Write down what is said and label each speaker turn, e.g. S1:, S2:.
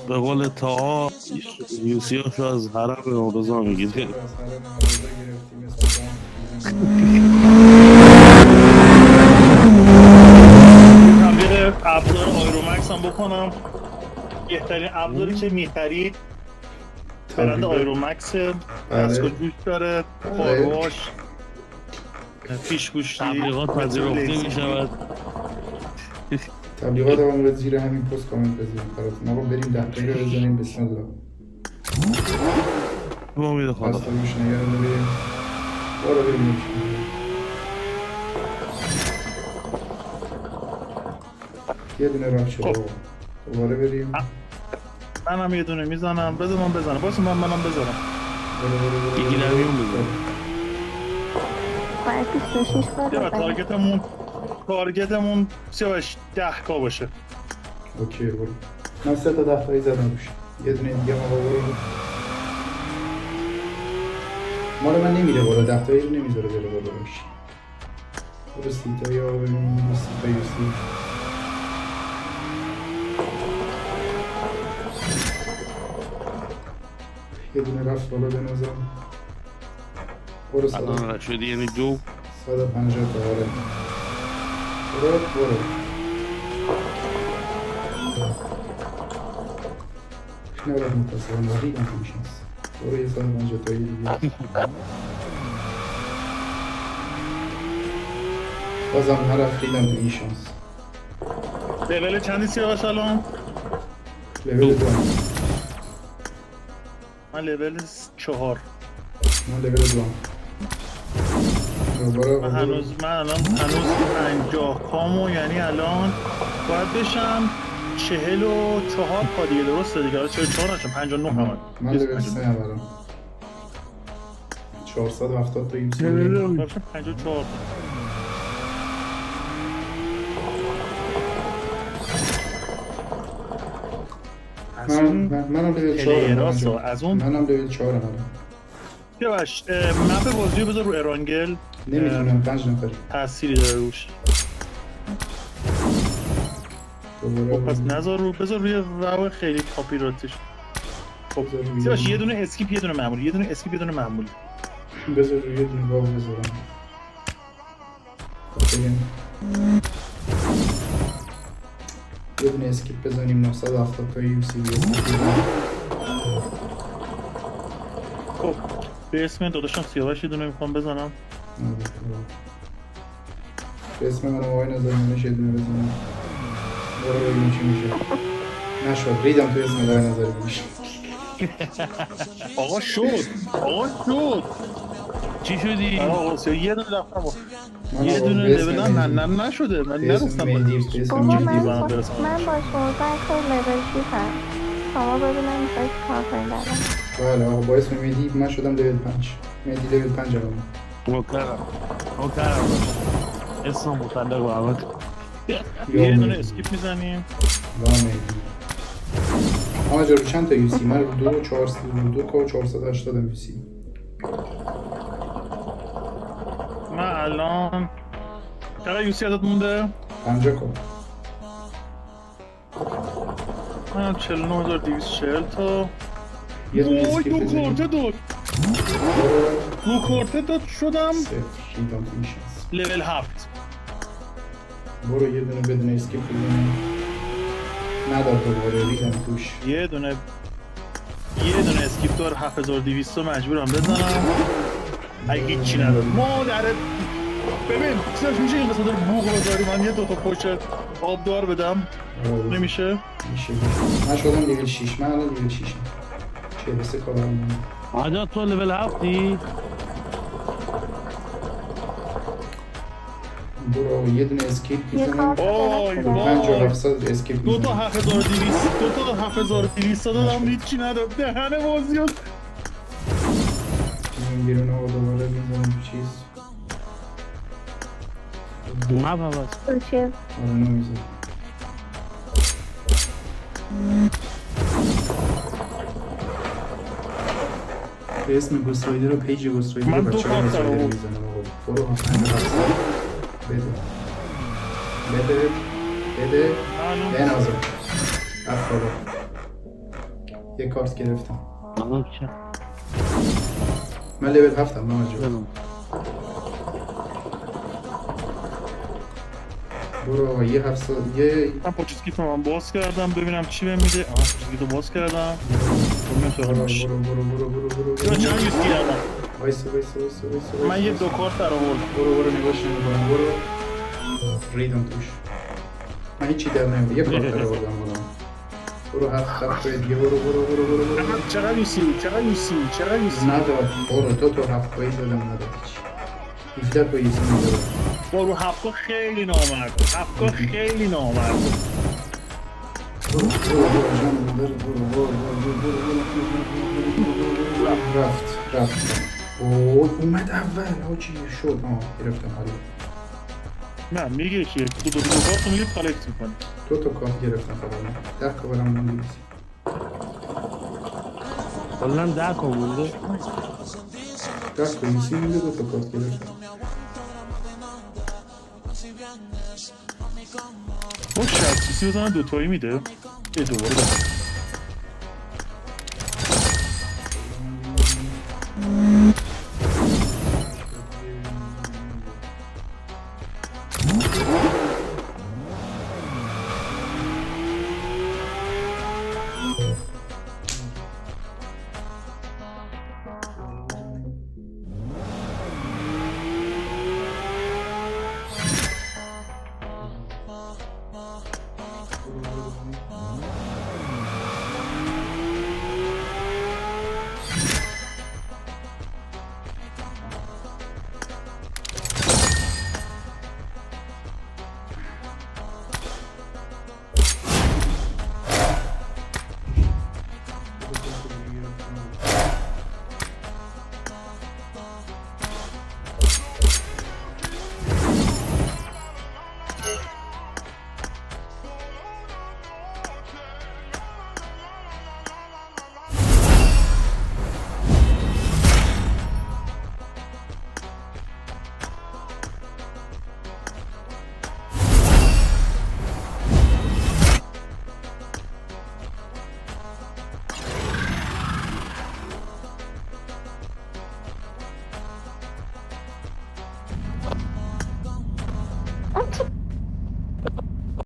S1: به قول تاها یوسیاش رو از حرم نوروزا میگیره.
S2: تبلیغ ابزار آیرومکس هم بکنم. بهترین ابزاری که میخرید برند آیرومکس، دستگاه جوش داره، پارواش، پیشگوشتی،
S1: تبلیغات پذیرفته میشود.
S3: تبلیغات هم مورد زیر همین پست کامنت بذاریم براتون. آقا بریم 10 تا رو بزنیم. بسم الله.
S1: به امید خدا.
S3: دست روش نگه داریم. برو بریم. یه دونه راه شد آقا. دوباره بریم.
S2: منم یه دونه میزنم. بذار من بزنم. باشه منم بزنم.
S1: یکی نمیون بزنم.
S4: باید 26 بار
S2: بیا
S4: بزنیم.
S2: تارگتمون سیاوش 10k باشه.
S3: اوکی برو. من 3 تا 10 تایی زدم روش. یه دونه دیگه ما برو. مال من نمیره بالا. 10 تایی رو نمیذاره بره بالا روش. برو 30 تایی ها بریم. 30 تایی 30. یه دونه رفت بالا به نظرم. برو
S1: الان رد شدی یعنی 2
S3: 150 تا آره. برو نرم متصلا وحید هم توش هست. برو یه 150 تایی دیگه. بازم نرفت ریدم تو این شانس.
S2: لول چندی سیاوش الان؟
S3: لول 2.
S2: من لول 4.
S3: من لول 2.
S2: من الان 50 کامو، یعنی الان باید بشم 44 پا دیگه. درسته دیگه؟ 44 نشم 59 هم.
S3: من لول 3 هم الان 470 تا ایمسی.
S2: باشم 54.
S3: منم لول 4
S2: از اون
S3: منم لول 4 هم
S2: سیاوش مپ بازی رو بذار رو ارانگل.
S3: نمیتونم 5 نفر
S2: تأثیری داره روش. خب پس نذار رو، بذار روی رو خیلی کاپی راتش. خب سیاوش یه دونه اسکیپ یه دونه معمولی، یه دونه اسکیپ یه دونه معمولی.
S3: بذار روی یه دونه واو بذارم. یه دونه اسکیپ بزنیم 970 تا یوسی بزنیم.
S2: خب به اسم داداشم سیاوش یه دونه میخوام بزنم.
S3: به اسم من آقای نظریمش یه دونه بزنم. برو ببینیم چی میشه. نشد ریدم تو اسم آقای نظریمش.
S2: آقا شد.
S1: چی شدی؟
S2: آقا یه دونه رفتم. یه دونه لول نه نشده. من نرسیدم.
S4: بابا من با شما بکر لول 6 هم. شما ببینم میخواید کار کنید الان.
S3: بله آقا با اسم مهدی من شدم لول 5. مهدی لول 5 هم.
S1: نوکرم اسم مطلق و عوض.
S2: یه دونه اسکیپ میزنیم.
S3: لا مهدی آقا جا رو چند تا یوسی؟ من رو 2 480 یوسی.
S2: من الان چقدر یوسی ازت مونده؟
S3: 50 کن.
S2: من 49240 تا.
S3: یه دونه
S2: وای
S3: اسکیپ
S2: دو
S3: بزنیم.
S2: کورته داد شدم.
S3: صفر ریدم تو میشنس.
S2: لول 7.
S3: برو یه دونه بدون اسکیپ بزنیم. نداد دوباره ریدم توش.
S2: یه دونه اسکیپ دار 7200 مجبورم بزنم. اگه چی نداد مادرت. ببین سرش میشه این قصد بوغ بذاری من یه دوتا پشت آب دار بدم. نمیشه؟
S3: میشه من شدم لیول 6. من الان لیول 6 هم 43 کارم.
S1: آجا تو لول 7ی؟
S3: برو یه دونه اسکیپ
S4: یه
S3: میزنم.
S4: کار
S2: وای
S3: 5700 اسکیپ
S2: دو تا
S3: میزنم.
S2: 7200 دادم هیچی نداد. دهنه بازیات.
S3: من بیرون آقا دوباره میزنم تو چیز.
S1: مپ عوض.
S4: اوکی.
S3: آره نمیزنم. به اسم گوسترایدر و پیج گوسترایدر
S2: من دو
S3: بچه ها
S2: کارت
S3: گوسترایدر
S2: دارم.
S3: میزنم آقا. برو 5700 بده بنازم. بابا یه کارت گرفتم
S1: آها که
S3: من لیول 7 ام محمد جون
S1: بلم
S3: برو یه 700 یه
S2: من پاچسکیتو من باز کردم ببینم چی بهم میده. آها پاچسکیتو باز کردم. برو سراغ
S3: برو
S2: ماشین.
S3: برو
S2: چرا چند یوز کردم؟
S3: وایسا
S2: من یه دو کارت در آوردم.
S3: برو نگاش نمی‌کنم برو ریدم توش من هیچی در نمی‌کنم یه کارت در آوردم برو هفت دیگه برو
S2: چقدر یوسی
S3: نداد برو تو 7 پایی دادم نداد هیچ 17 پایی نداد
S2: برو هفته خیلی نامرد
S3: برو جانم برو رفت اومد اول هاچی شد گرفتم حالا
S2: نه میگه که دو کارت میگه کالکت میکنه.
S3: دو تا کارت گرفتم فقط 10 کارم مونده
S1: کلا 10 کا مونده
S3: 10 کمیسی مونده دو تا کارت گرفتم
S2: با شرط سیسی بزنن دوتایی میده. دوباره